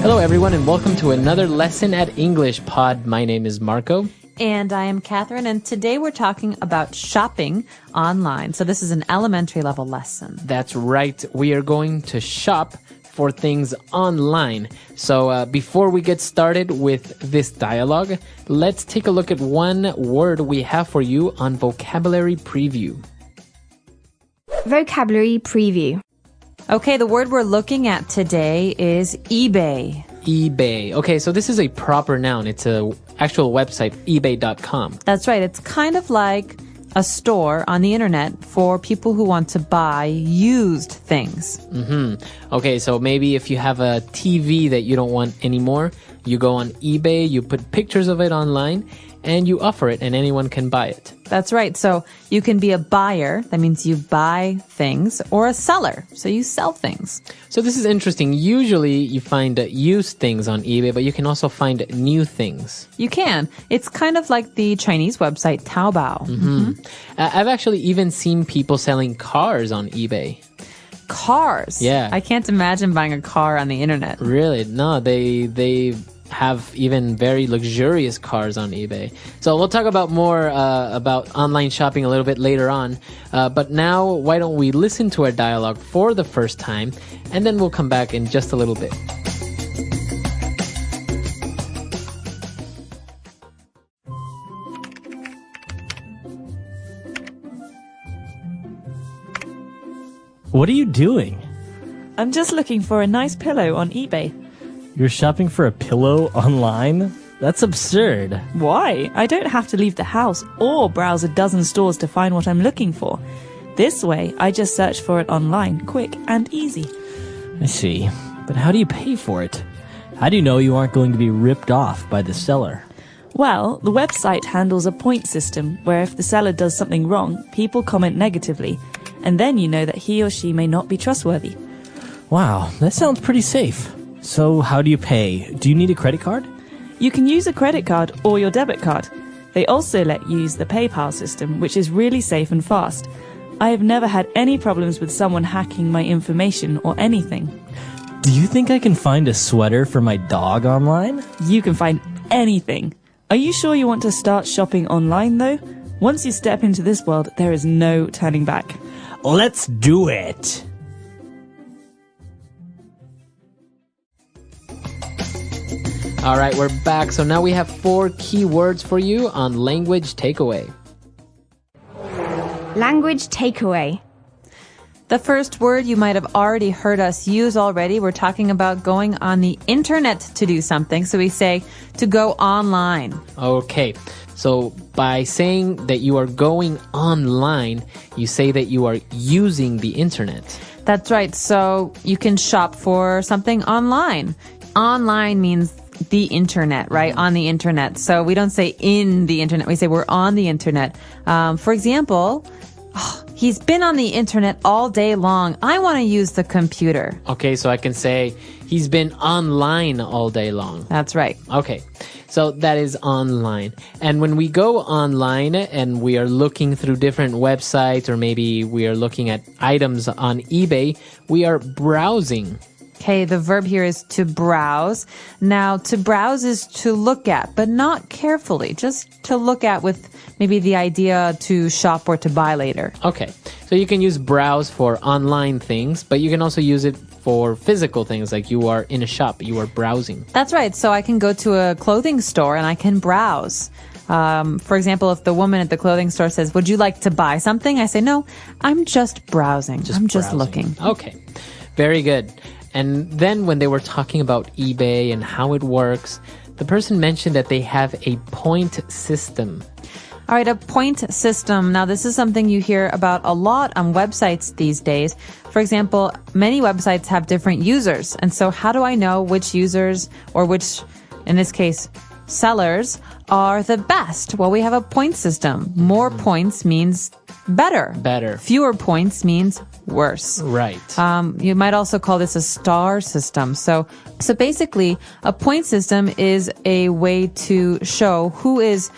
Hello, everyone, and welcome to another lesson at EnglishPod. My name is Marco. And I am Catherine, and today we're talking about shopping online. So this is an elementary level lesson. That's right. We are going to shop for things online. So before we get started with this dialogue, let's take a look at one word we have for you on Vocabulary Preview. Vocabulary Preview. Okay, the word we're looking at today is eBay. eBay. Okay, so this is a proper noun. It's an actual website, ebay.com. That's right. It's kind of like a store on the internet for people who want to buy used things. Okay, so maybe if you have a TV that you don't want anymore, you go on eBay, you put pictures of it online, and you offer it, and anyone can buy it. That's right. So you can be a buyer. That means you buy things, or a seller. So you sell things. So this is interesting. Usually you find used things on eBay, but you can also find new things. You can. It's kind of like the Chinese website Taobao. I've actually even seen people selling cars on eBay. Cars? Yeah. I can't imagine buying a car on the internet. Really? No, they have even very luxurious cars on eBay. So we'll talk about more about online shopping a little bit later on. But now, why don't we listen to our dialogue for the first time, and then we'll come back in just a little bit. What are you doing? I'm just looking for a nice pillow on eBay. You're shopping for a pillow online? That's absurd. Why? I don't have to leave the house or browse a dozen stores to find what I'm looking for. This way, I just search for it online, quick and easy. I see. But how do you pay for it? How do you know you aren't going to be ripped off by the seller? Well, the website handles a point system where if the seller does something wrong, people comment negatively, and then you know that he or she may not be trustworthy. Wow, that sounds pretty safe. So how do you pay? Do you need a credit card? You can use a credit card or your debit card. They also let you use the PayPal system, which is really safe and fast. I have never had any problems with someone hacking my information or anything. Do you think I can find a sweater for my dog online? You can find anything. Are you sure you want to start shopping online, though? Once you step into this world, there is no turning back. Let's do it! All right, we're back. So now we have 4 key words for you on Language Takeaway. Language Takeaway. The first word you might have already heard us use already. We're talking about going on the internet to do something. So we say to go online. Okay, so by saying that you are going online, you say that you are using the internet. That's right. So you can shop for something online. Online means the internet, right? On the internet. So we don't say in the internet. We say we're on the internet. For example, he's been on the internet all day long. I want to use the computer. Okay, so I can say he's been online all day long. That's right. Okay, so that is online. And when we go online and we are looking through different websites, or maybe we are looking at items on eBay, we are browsing. Okay, the verb here is to browse. Now, to browse is to look at, but not carefully, just to look at with maybe the idea to shop or to buy later. Okay, so you can use browse for online things, but you can also use it for physical things, like you are in a shop, you are browsing. That's right. So I can go to a clothing store and I can browse. For example, if the woman at the clothing store says, would you like to buy something? I say, no, I'm just browsing. Just browsing. Looking. Okay, very good. And then when they were talking about eBay and how it works, the person mentioned that they have a point system. All right, a point system. Now, this is something you hear about a lot on websites these days. For example, many websites have different users. And so how do I know which users or which, in this case, sellers are the best? Well, we have a point system. More points means better. Better. Fewer points means worse. Right. You might also call this a star system. So basically, a point system is a way to show who is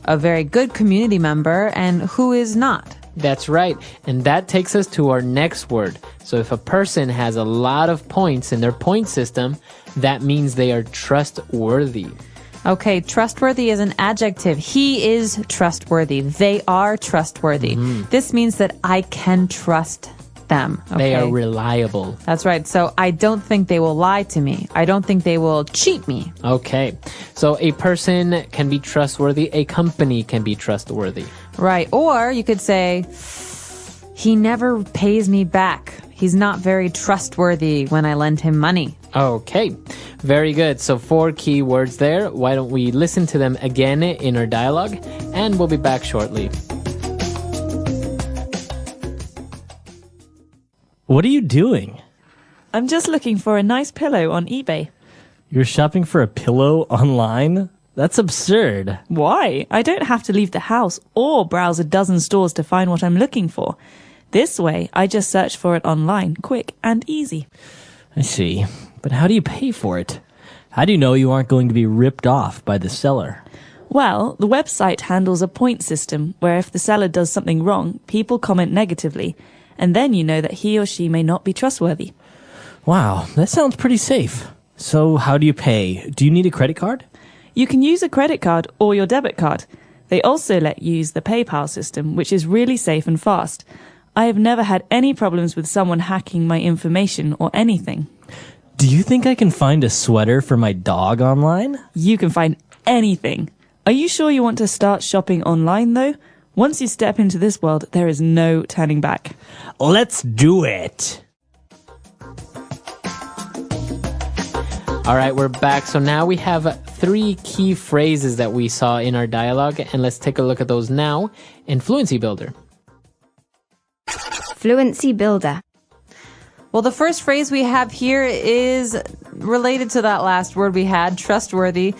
a very good community member and who is not. That's right. And that takes us to our next word. So if a person has a lot of points in their point system, that means they are trustworthy. Okay, trustworthy is an adjective. He is trustworthy. They are trustworthy. This means that I can trust them. Okay? They are reliable. That's right. So I don't think they will lie to me. I don't think they will cheat me. Okay. So a person can be trustworthy. A company can be trustworthy. Right. Or you could say, he never pays me back. He's not very trustworthy when I lend him money. Okay. Very good. So 4 key words there. Why don't we listen to them again in our dialogue? And we'll be back shortly. What are you doing? I'm just looking for a nice pillow on eBay. You're shopping for a pillow online? That's absurd. Why? I don't have to leave the house or browse a dozen stores to find what I'm looking for. This way, I just search for it online, quick and easy. I see. But how do you pay for it? How do you know you aren't going to be ripped off by the seller? Well, the website handles a point system where if the seller does something wrong, people comment negatively, and then you know that he or she may not be trustworthy. Wow, that sounds pretty safe. So how do you pay? Do you need a credit card? You can use a credit card or your debit card. They also let you use the PayPal system, which is really safe and fast. I have never had any problems with someone hacking my information or anything. Do you think I can find a sweater for my dog online? You can find anything. Are you sure you want to start shopping online, though? Once you step into this world, there is no turning back. Let's do it! All right, we're back. So now we have 3 key phrases that we saw in our dialogue, and let's take a look at those now in Fluency Builder. Fluency Builder. Well, the first phrase we have here is related to that last word we had, trustworthy.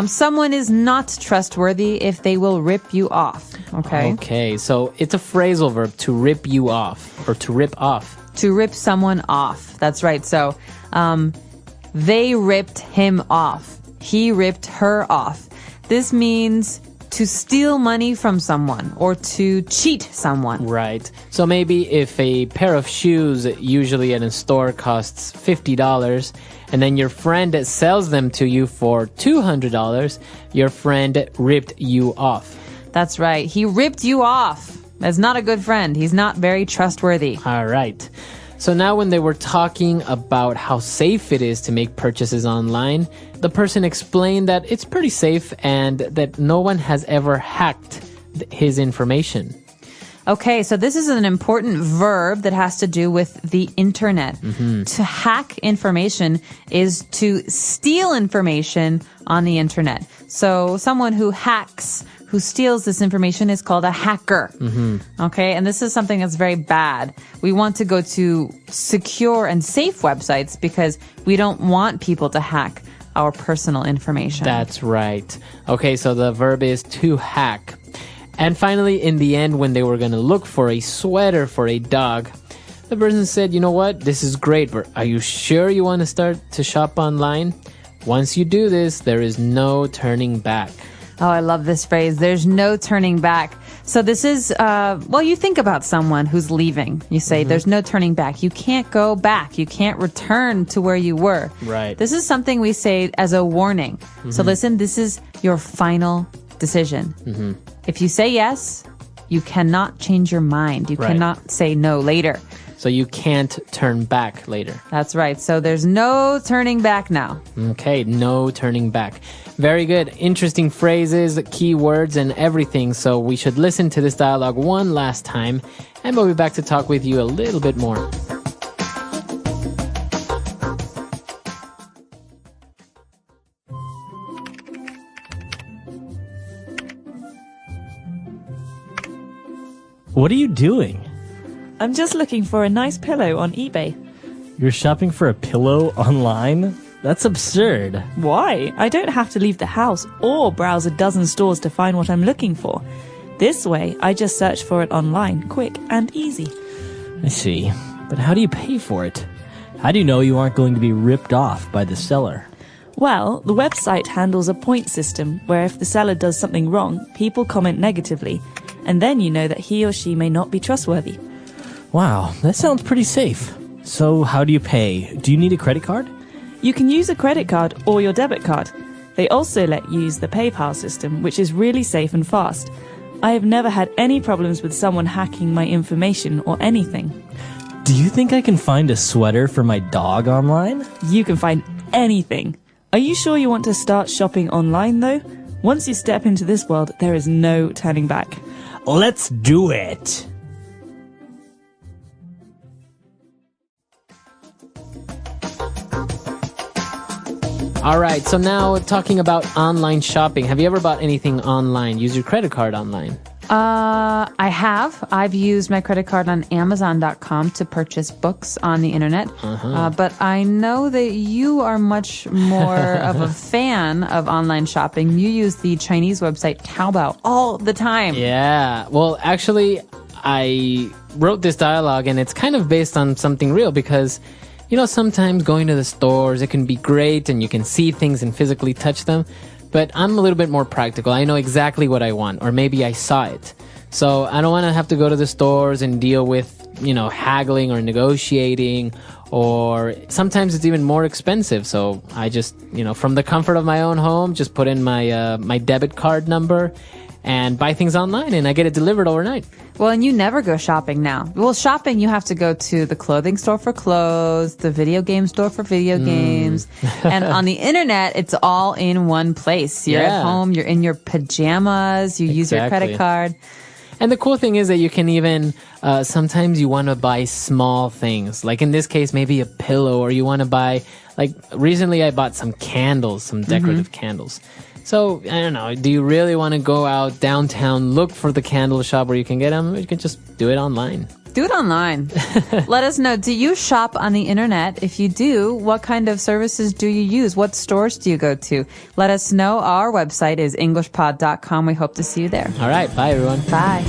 Someone is not trustworthy if they will rip you off. Okay. Okay, so it's a phrasal verb to rip you off or to rip off. To rip someone off. That's right. So, they ripped him off. He ripped her off. This means to steal money from someone or to cheat someone. Right. So maybe if a pair of shoes usually at a store costs $50 and then your friend sells them to you for $200, your friend ripped you off. That's right. He ripped you off. That's not a good friend. He's not very trustworthy. All right. So now when they were talking about how safe it is to make purchases online, the person explained that it's pretty safe and that no one has ever hacked his information. Okay, so this is an important verb that has to do with the internet. To hack information is to steal information on the internet. So someone who hacks, who steals this information is called a hacker. Okay, and this is something that's very bad. We want to go to secure and safe websites because we don't want people to hack our personal information. That's right. Okay, so the verb is to hack. And finally, in the end, when they were going to look for a sweater for a dog, the person said, you know what, this is great, but are you sure you want to start to shop online? Once you do this, there is no turning back. Oh, I love this phrase. There's no turning back. So this is, well, you think about someone who's leaving. You say, there's no turning back. You can't go back. You can't return to where you were. Right. This is something we say as a warning. So listen, this is your final decision. If you say yes, you cannot change your mind. You cannot say no later. So you can't turn back later. That's right. So there's no turning back now. Okay, no turning back. Very good. Interesting phrases, key words, and everything. So we should listen to this dialogue one last time, and we'll be back to talk with you a little bit more. What are you doing? I'm just looking for a nice pillow on eBay. You're shopping for a pillow online? That's absurd. Why? I don't have to leave the house or browse a dozen stores to find what I'm looking for. This way, I just search for it online, quick and easy. I see. But how do you pay for it? How do you know you aren't going to be ripped off by the seller? Well, the website handles a point system where if the seller does something wrong, people comment negatively, and then you know that he or she may not be trustworthy. Wow, that sounds pretty safe. So how do you pay? Do you need a credit card? You can use a credit card or your debit card. They also let you use the PayPal system, which is really safe and fast. I have never had any problems with someone hacking my information or anything. Do you think I can find a sweater for my dog online? You can find anything. Are you sure you want to start shopping online, though? Once you step into this world, there is no turning back. Let's do it! All right, so now talking about online shopping. Have you ever bought anything online? Use your credit card online? I have. I've used my credit card on Amazon.com to purchase books on the internet. But I know that you are much more of a fan of online shopping. You use the Chinese website Taobao all the time. Yeah. Well, actually, I wrote this dialogue, and it's kind of based on something real because, you know, sometimes going to the stores, it can be great and you can see things and physically touch them. But I'm a little bit more practical. I know exactly what I want, or maybe I saw it. So I don't want to have to go to the stores and deal with, you know, haggling or negotiating, or sometimes it's even more expensive. So I just, you know, from the comfort of my own home, just put in my my debit card number and buy things online, and I get it delivered overnight. Well, and you never go shopping now. Well, shopping, you have to go to the clothing store for clothes, the video game store for video games. And on the internet, it's all in one place. You're at home, you're in your pajamas, you use your credit card. And the cool thing is that you can even, sometimes you want to buy small things. Like in this case, maybe a pillow, or you want to buy, like recently I bought some candles, some decorative candles. So, I don't know, do you really want to go out downtown, look for the candle shop where you can get them? You can just do it online. Do it online. Let us know. Do you shop on the internet? If you do, what kind of services do you use? What stores do you go to? Let us know. Our website is EnglishPod.com. We hope to see you there. All right. Bye, everyone. Bye.